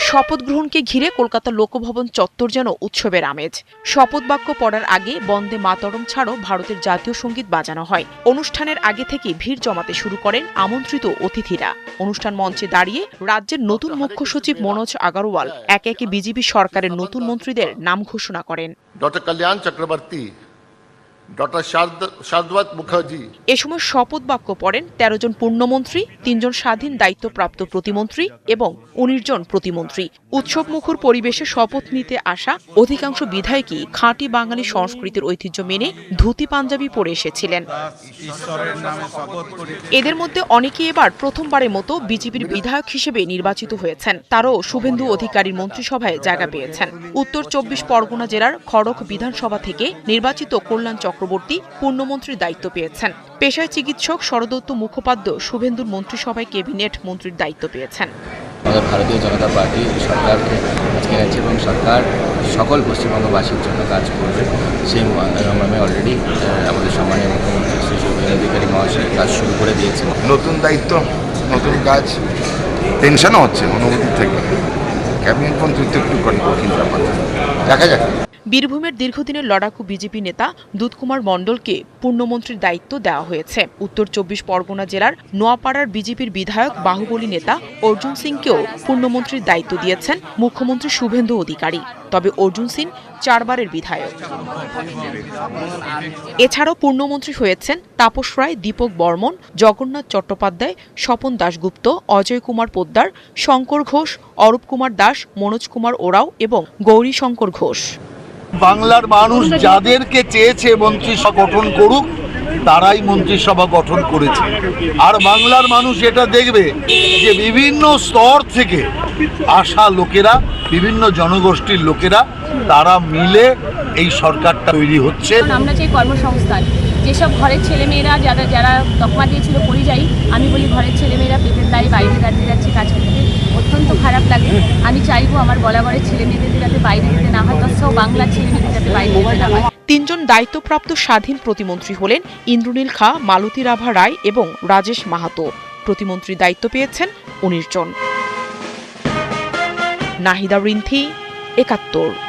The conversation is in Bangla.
শপথ গ্রহণকে ঘিরে কলকাতা লোকভবন চত্বর যেন উৎসবের আমেজ। শপথ বাক্য পড়ার আগে বন্দে মাতরম ছাড়াও ভারতের জাতীয় সঙ্গীত বাজানো হয়। অনুষ্ঠানের আগে থেকে ভিড় জমাতে শুরু করেন আমন্ত্রিত অতিথিরা। অনুষ্ঠান মঞ্চে দাঁড়িয়ে রাজ্যের নতুন মুখ্য সচিব মনোজ আগরওয়াল একে একে বিজেপি সরকারের নতুন মন্ত্রীদের নাম ঘোষণা করেন। ডক্টর কল্যাণ চক্রবর্তী, ডক্টর শারদওয়াত মুখার্জি। এ সময় শপথ বাক্য পড়েন ১৩ জন পূর্ণমন্ত্রী, ৩ জন স্বাধীন দায়িত্বপ্রাপ্ত প্রতিমন্ত্রী এবং ১৯ জন প্রতিমন্ত্রী। উৎসবমুখর পরিবেশে শপথ নিতে আসা অধিকাংশ বিধায়কই খাঁটি বাঙালি সংস্কৃতির ঐতিহ্য মেনে ধুতি পাঞ্জাবি পরে এসেছিলেন। এদের মধ্যে অনেকেই এবার প্রথমবারের মতো বিজেপির বিধায়ক হিসেবে নির্বাচিত হয়েছেন। তারাও শুভেন্দু অধিকারীর মন্ত্রিসভায় জায়গা পেয়েছেন। উত্তর ২৪ পরগনা জেলার খড়গ বিধানসভা থেকে নির্বাচিত কল্যাণ চক্রবর্তী পূর্ণমন্ত্রীর দায়িত্ব পেয়েছেন। পেশায় চিকিৎসক শরদত্ত মুখোপাধ্যায় শুভেন্দুর মন্ত্রিসভায় ক্যাবিনেট মন্ত্রীর দায়িত্ব পেয়েছেন। আমাদের ভারতীয় জনতা পার্টি সরকারকে আজকে আছে এবং সরকার সকল পশ্চিমবঙ্গবাসীর জন্য কাজ করবে। সেই মর্মে অলরেডি আমাদের সম্মানীয় মুখ্যমন্ত্রী শ্রী শুভেন্দু অধিকারী মহাশয় কাজ শুরু করে দিয়েছেন। নতুন দায়িত্ব, নতুন কাজ, টেনশনও হচ্ছে অনুভূতি থেকে। ক্যাবিনেট মন্ত্রিত্ব একটু কঠিন ব্যাপার, দেখা যাক। বীরভূমের দীর্ঘদিনের লড়াকু বিজেপি নেতা দুধকুমার মণ্ডলকে পূর্ণমন্ত্রীর দায়িত্ব দেওয়া হয়েছে। উত্তর ২৪ পরগনা জেলার নোয়াপাড়ার বিজেপির বিধায়ক বাহুবলী নেতা অর্জুন সিংকেও পূর্ণমন্ত্রীর দায়িত্ব দিয়েছেন মুখ্যমন্ত্রী শুভেন্দু অধিকারী। তবে অর্জুন সিং ৪ বারের বিধায়ক। এছাড়াও পূর্ণমন্ত্রী হয়েছেন তাপস রায়, দীপক বর্মন, জগন্নাথ চট্টোপাধ্যায়, স্বপন দাশগুপ্ত, অজয় কুমার পোদ্দার, শঙ্কর ঘোষ, অরূপ কুমার দাস, মনোজ কুমার ওরাও এবং গৌরী শঙ্কর ঘোষ। বাংলার মানুষ যাদেরকে চেয়েছে মন্ত্রিসভা গঠন করুক তারাই মন্ত্রিসভা গঠন করেছে। আর বাংলার মানুষ এটা দেখবে যে বিভিন্ন স্তর থেকে আসা লোকেরা, বিভিন্ন জনগোষ্ঠীর লোকেরা, তারা মিলে এই সরকারটা তৈরি হচ্ছে। আমরা চাই কর্মসংস্থান। যেসব ঘরের ছেলেমেয়েরা যারা তকমা দিয়েছিল পরিযায়ী, আমি বলি ঘরের ছেলেমেয়েরা পেটের দায়ে বাইরে দাঁড়িয়ে যাচ্ছে কাজ করতে, অত্যন্ত খারাপ লাগে। আমি চাইবো আমার বলাগড়ের ছেলেমেয়েদের যাতে বাইরে যেতে না হয়, তৎসহ বাংলার ছেলেমেয়েদের যাতে বাইরে যেতে না হয়। ৩ জন দায়িত্বপ্রাপ্ত স্বাধীন প্রতিমন্ত্রী হলেন ইন্দ্রনীল খাঁ, মালতী রাভা রায় এবং রাজেশ মাহাতো। প্রতিমন্ত্রীর দায়িত্ব পেয়েছেন ১৯ জন। নাহিদা রিন্থি, ৭১।